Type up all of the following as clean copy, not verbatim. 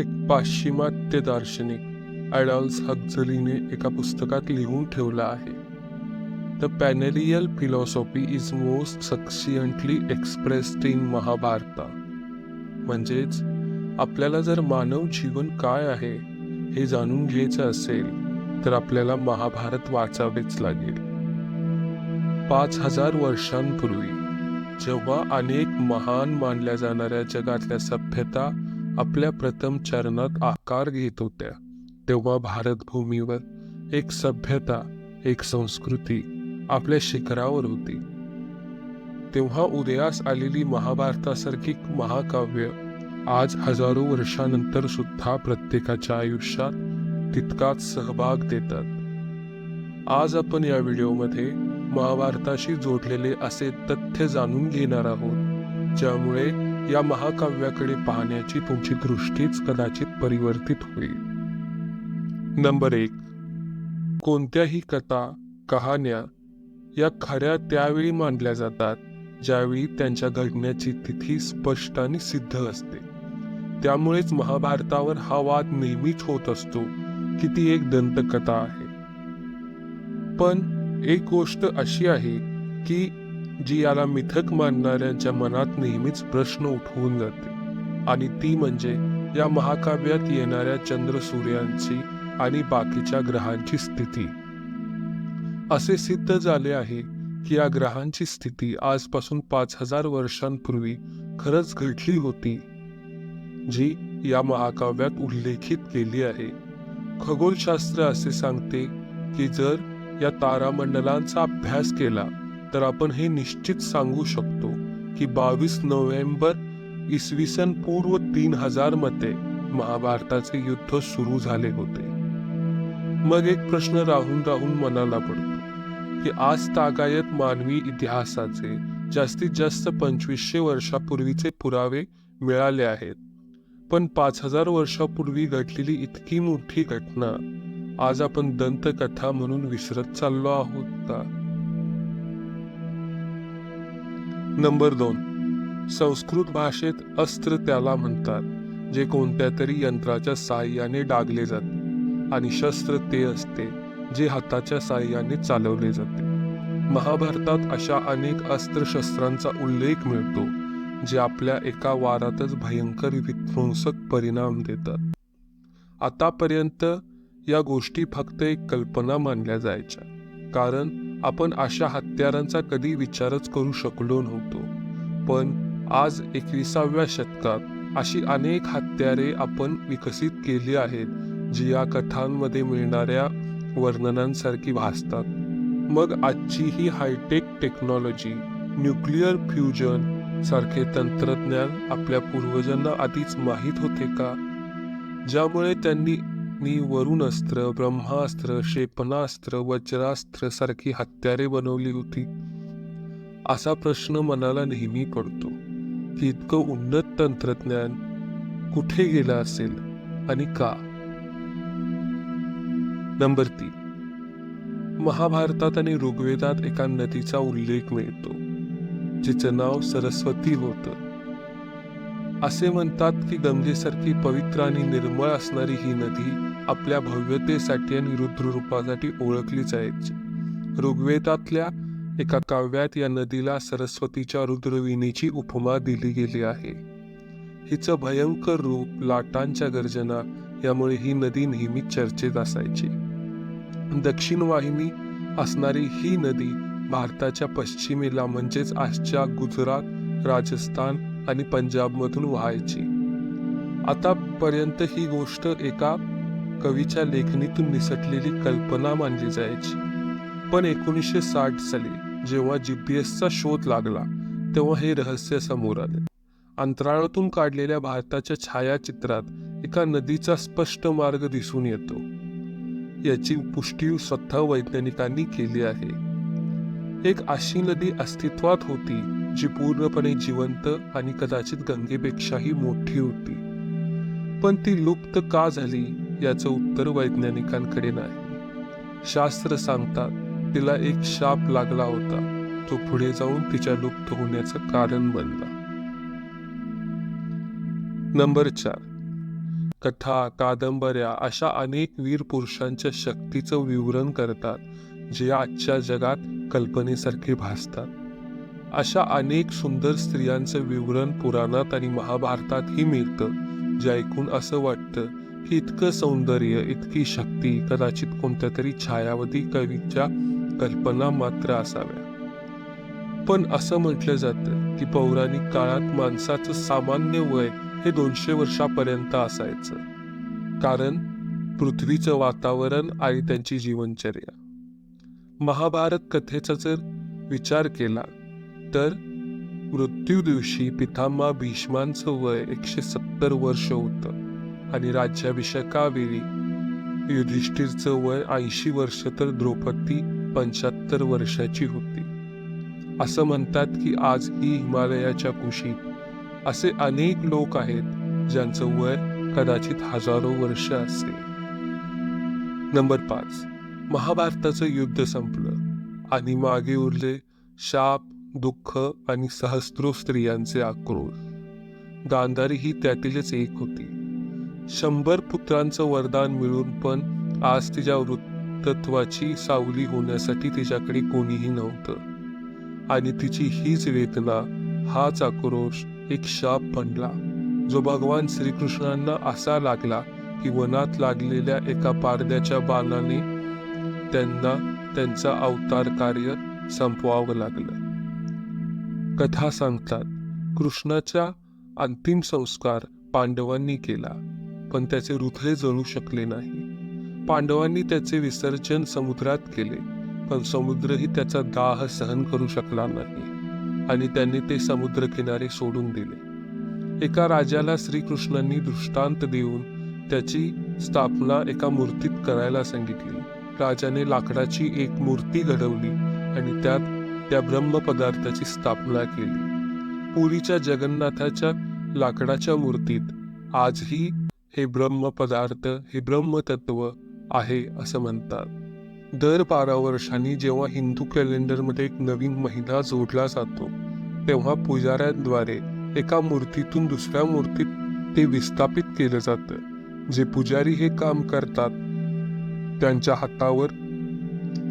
एक पाश्चिमात्य दार्शनिक ॲडॉल्फ हक्झलीने एका पुस्तकात लिहून ठेवला आहे. The perennial philosophy is most succinctly expressed in Mahabharata. म्हणजेच आपल्याला जर मानव जीवन काय आहे हे जाणून घ्यायचं असेल तर आपल्याला महाभारत वाचावेच लागेल. 5,000 वर्षांपूर्वी जेव्हा अनेक महान मानल्या जाणाऱ्या जगातल्या सभ्यता आपल्या प्रथम चरणात आकार घेत होत्या, तेव्हा भारतभूमीवर एक सभ्यता, एक संस्कृती आपल्या शिखरावर होती. तेव्हा उदयास आलेली महाभारतासारखी महाकाव्य आज हजारो वर्षानंतर सुद्धा प्रत्येकाच्या आयुष्यात तितकाच सहभाग देतात. आज आपण या व्हिडिओमध्ये महाभारताशी जोडलेले असे तथ्य जाणून घेणार आहोत, ज्यामुळे या महाकाव्याकडे पाहण्याची तुमची दृष्टीच कदाचित परिवर्तित होईल. नंबर 1. कोणत्याही कथा, कहाण्या या खऱ्या त्यावेळी मांडल्या जातात ज्यावेळी त्यांच्या घडण्याची तिथी स्पष्ट आणि सिद्ध असते. त्यामुळेच महाभारतावर हा वाद नेहमीच होत असतो की ती एक दंतकथा आहे. पण एक गोष्ट अशी आहे की जी याला मिथक मानणाऱ्यांच्या मनात नेहमीच प्रश्न उठवून जाते, आणि ती म्हणजे या महाकाव्यात येणाऱ्या चंद्र, सूर्यांची आणि बाकीच्या ग्रहांची स्थिती. असे सिद्ध झाले आहे की या ग्रहांची स्थिती आजपासून 5,000 वर्षांपूर्वी खरंच घडली होती, जी या महाकाव्यात उल्लेखित केली आहे. खगोलशास्त्र असे सांगते की जर या तारामंडलांचा अभ्यास केला तर आपण हे निश्चित सांगू शकतो की 22 नोव्हेंबर इसवी सन पूर्व 3000 मध्ये महाभारताचे युद्ध सुरू झाले होते. मग एक प्रश्न राहून राहून मनाला पडतो की आज तागायत मानवी इतिहासाचे जास्तीत जास्त 2500 वर्षापूर्वीचे पुरावे मिळाले आहेत, पण 5,000 वर्षापूर्वी घडलेली इतकी मोठी घटना आज आपण दंतकथा म्हणून विसरत चाललो आहोत का? नंबर 2. संस्कृत भाषेत अस्त्र त्याला म्हणतात जे कोणत्या तरी यंत्राच्या साहाय्याने डागले जाते, आणि शस्त्र ते असते जे हाताच्या साहाय्याने चालवले जाते. महाभारतात अशा अनेक अस्त्रशस्त्रांचा उल्लेख मिळतो जे आपल्या एका वारातच भयंकर विध्वंसक परिणाम देतात. आतापर्यंत या गोष्टी फक्त एक कल्पना मानल्या जायच्या, कारण आपण अशा हत्यारांचा कधी विचारच करू शकलो नव्हतो. पण आज 21व्या शतकात अशी अनेक हत्यारे आपण विकसित केली आहेत जी या कथांमध्ये मिळणाऱ्या वर्णनांसारखी भासतात. मग आजची ही हायटेक टेक्नॉलॉजी, न्यूक्लिअर फ्युजन सारखे तंत्रज्ञान आपल्या पूर्वजांना आधीच माहीत होते का, ज्यामुळे त्यांनी वरुणास्त्र, ब्रह्मास्त्र, क्षेपणास्त्र, वज्रास्त्र सारखी हत्यारे बनवली होती? असा प्रश्न मनाला नेहमी पडतो की इतकं उन्नत तंत्रज्ञान कुठे गेलं असेल आणि का? नंबर 3. महाभारतात आणि ऋग्वेदात एका नदीचा उल्लेख मिळतो जिचं नाव सरस्वती होतं. असे म्हणतात की गंगेसारखी पवित्र आणि निर्मळ असणारी ही नदी आपल्या भव्यतेसाठी आणि रुद्ररूपासाठी ओळखली जायची. ऋग्वेदातल्या एका काव्यात या नदीला सरस्वतीच्या रुद्रवीणेची उपमा दिली गेली आहे. हिचं भयंकर रूप, लाटांच्या गर्जना यामुळे ही नदी नेहमी चर्चेत असायची. दक्षिण वाहिनी असणारी ही नदी भारताच्या पश्चिमेला म्हणजेच आजच्या गुजरात, राजस्थान आणि पंजाबमधून व्हायची. आतापर्यंत ही गोष्ट एका कवीच्या लेखणीतून निसटलेली कल्पना मानली जायची. पण 1960 साली जेव्हा GPS चा शोध लागला तेव्हा हे रहस्य समोर आले. अंतराळातून काढलेल्या भारताच्या छायाचित्रात एका नदीचा स्पष्ट मार्ग दिसून येतो. याची पुष्टी स्वतः वैज्ञानिकांनी केली आहे. एक अशी नदी अस्तित्वात होती जी पूर्णपणे जिवंत आणि कदाचित गंगेपेक्षाही मोठी होती, पण ती लुप्त का झाली याचं उत्तर वैज्ञानिकांकडे नाही. शास्त्र सांगतात तिला एक शाप लागला होता, तो पुढे जाऊन तिच्या लुप्त होण्याचं कारण बनला. नंबर 4. कथा, कादंबऱ्या अशा अनेक वीर पुरुषांच्या शक्तीचं विवरण करतात, जे आजच्या जगात कल्पनेसारखे भासतात. अशा अनेक सुंदर स्त्रियांचं विवरण पुराणात आणि महाभारतातही मिळतं, जे ऐकून असं वाटतं की इतकं सौंदर्य, इतकी शक्ती कदाचित कोणत्या तरी छायावती कवीच्या कल्पना मात्र असाव्या. पण असं म्हटलं जातं की पौराणिक काळात माणसाचं सामान्य वय हे 200 वर्षापर्यंत असायचं, कारण पृथ्वीचं वातावरण आणि त्यांची जीवनचर्या. महाभारत कथेचा जर विचार केला तर मृत्यू दिवशी पितामह भीष्मांचं वय 170 वर्ष होतं आणि राज्याभिषेकावेळी युधिष्ठिरचं वय 80 वर्ष तर द्रौपदी 75 वर्षाची होती. असं म्हणतात की आजही हिमालयाच्या कुशीत असे अनेक लोक आहेत ज्यांचं वय कदाचित हजारो वर्ष असेल. नंबर 5. महाभारताचं युद्ध संपलं आणि मागे उरले शाप, दुःख आणि सहस्रो स्त्रियांचे आक्रोश. गांधारी ही त्यातीलच एक होती. 100 पुत्रांचं वरदान मिळून पण आज तिच्या वृद्धत्वाची सावली होण्यासाठी तिच्याकडे कोणीही नव्हतं. आणि तिची हीच वेदना, हाच आक्रोश एक शाप बनला, जो भगवान श्रीकृष्णांना असा लागला की वनात लागलेल्या एका पारद्याच्या बाणाने त्यांना त्यांचा अवतार कार्य संपवावं लागलं. कथा सांगतात कृष्णाचा अंतिम संस्कार पांडवांनी केला, पण त्याचे हृदय जळू शकले नाही. पांडवांनी त्याचे विसर्जन समुद्रात केले, पण समुद्रही त्याचा दाह सहन करू शकला नाही आणि त्यांनी ते समुद्रकिनारे सोडून दिले. एका राजाला श्रीकृष्णांनी दृष्टांत देऊन त्याची स्थापना एका मूर्तीत करायला सांगितली. राजाने लाकडाची एक मूर्ती घडवली आणि त्यात त्या ब्रह्मपदार्थाची स्थापना केली. पुरीच्या जगन्नाथाच्या लाकडाच्या मूर्तीत आजही हे ब्रह्मपदार्थ, हे ब्रह्मतत्व आहे असं म्हणतात. दर 12 वर्षांनी जेव्हा हिंदू कॅलेंडरमध्ये एक नवीन महिना जोडला जातो, तेव्हा पुजाऱ्यांद्वारे एका मूर्तीतून दुसऱ्या मूर्तीत ते विस्थापित केलं जातं. जे पुजारी हे काम करतात त्यांच्या हातावर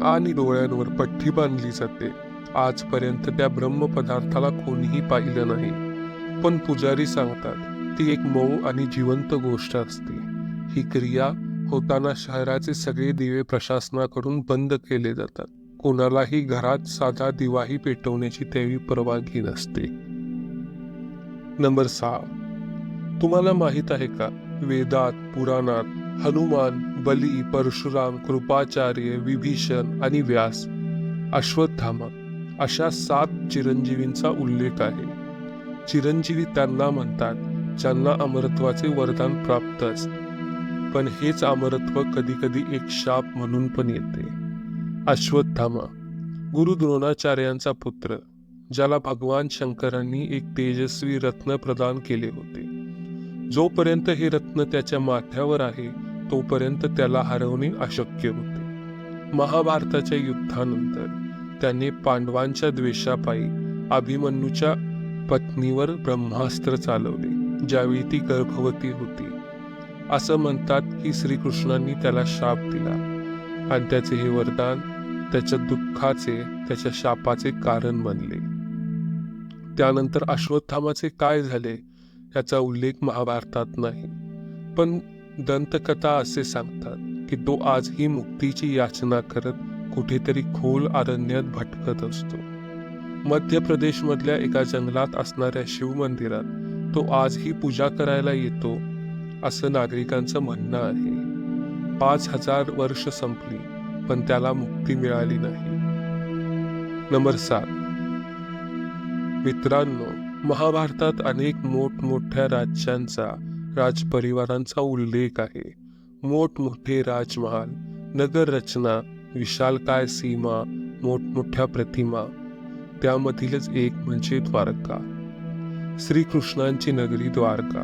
आणि डोळ्यांवर पट्टी बांधली जाते. आजपर्यंत त्या ब्रह्मपदार्थाला कोणीही पाहिलं नाही, पण पुजारी सांगतात ती एक मऊ आणि जिवंत गोष्ट असते. ही क्रिया होताना शहराचे सगळे दिवे प्रशासनाकडून बंद केले जातात. कोणालाही घरात साधा दिवाही पेटवण्याची त्यावेळी परवानगी नसते. नंबर 6. तुम्हाला माहित आहे का, वेदात, पुराणात हनुमान, बली, परशुराम, कृपाचार्य, विभीषण आणि व्यास, अश्वत्थामा अशा 7 चिरंजीवींचा उल्लेख आहे. चिरंजीवी त्यांना म्हणतात ज्यांना अमरत्वाचे वरदान प्राप्त असते, पण हेच अमरत्व कधी कधी एक शाप म्हणून पण येते. अश्वत्थामा गुरु द्रोणाचार्यांचा पुत्र, ज्याला भगवान शंकरांनी एक तेजस्वी रत्न प्रदान केले होते. जोपर्यंत हे रत्न त्याच्या माथ्यावर आहे तोपर्यंत त्याला हरवणे अशक्य होते. महाभारताच्या युद्धानंतर त्याने पांडवांच्या द्वेषापायी अभिमन्यूच्या पत्नीवर ब्रह्मास्त्र चालवले, ज्यावेळी ती गर्भवती होती. असं म्हणतात की श्रीकृष्णांनी त्याला शाप दिला आणि त्याचे हे वरदान त्याच्या दुःखाचे, त्याच्या शापाचे कारण बनले. त्यानंतर अश्वत्थामाचे काय झाले याचा उल्लेख महाभारतात नाही, पण दंतकथा असे सांगतात की तो आजही मुक्तीची याचना करत कुठेतरी खोल अरण्यात भटकत असतो. मध्य प्रदेशमधल्या एका जंगलात असणाऱ्या शिवमंदिरात तो आजही पूजा करायला येतो असं नागरिकांचं म्हणणं आहे. 5000 वर्ष संपली पण त्याला मुक्ती मिळाली नाही. नंबर 7. मित्रांनो, महाभारतात अनेक मोठमोठ्या राज्यांचा, राजपरिवारांचा उल्लेख आहे. मोठमोठे राजमहाल, नगर रचना, विशालकाय सीमा, मोठमोठ्या प्रतिमा. त्यामधीलच एक म्हणजे द्वारका, श्रीकृष्णांची नगरी द्वारका.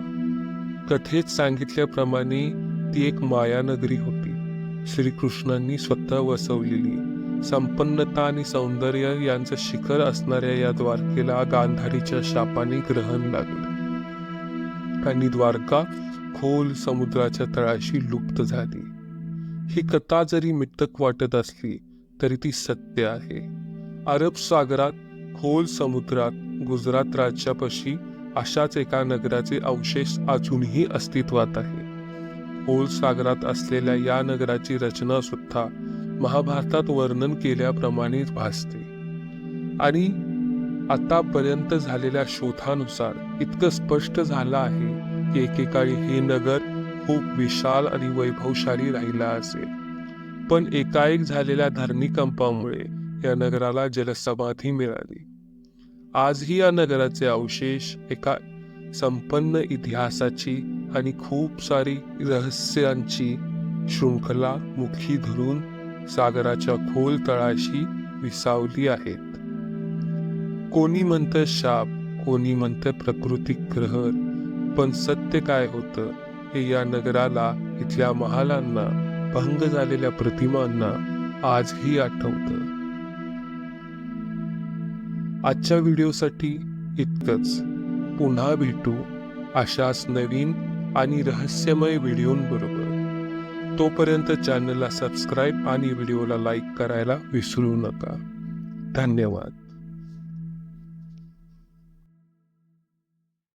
कथेत सांगितल्याप्रमाणे ती एक मायानगरी होती. श्रीकृष्णांनी स्वतः वसवलेली. संपन्नता आणि सौंदर्य यांचं शिखर असणाऱ्या या द्वारकेला गांधारीच्या शापाने ग्रहण लागलं आणि द्वारका खोल समुद्राच्या तळाशी लुप्त झाली. ही कथा जरी मिथक वाटत असली तरी ती सत्य आहे. अरब सागरात खोल समुद्रात गुजरात राज्यापाशी अशाच एका नगराचे अवशेष अजूनही अस्तित्वात आहे. खोल सागरात असलेल्या या नगराची रचना सुद्धा महाभारतात वर्णन केल्याप्रमाणेच भासते. आणि आतापर्यंत झालेल्या शोधानुसार इतकं स्पष्ट झालं आहे की एकेकाळी हे नगर खूप विशाल आणि वैभवशाली राहिला असेल. पण एकाएक झालेल्या धरणीकंपामुळे या नगराला जलसमाधी मिळाली. आजही या नगराचे अवशेष एका संपन्न इतिहासाची आणि खूप सारी रहस्यांची शृंखला मुखी धरून सागराच्या खोल तळाशी विसावली आहेत. कोणी म्हणतं शाप, कोणी म्हणतं प्राकृतिक ग्रहण, पण सत्य काय होतं हे या नगराला, इथल्या महालांना, भंग झालेल्या प्रतिमांना आजही आठवतं. आजच्या व्हिडिओसाठी इतकंच. पुन्हा भेटू अशाच नवीन आणि रहस्यमय व्हिडिओंबरोबर. तोपर्यंत चॅनलला सबस्क्राईब आणि व्हिडिओला लाईक करायला विसरू नका. धन्यवाद.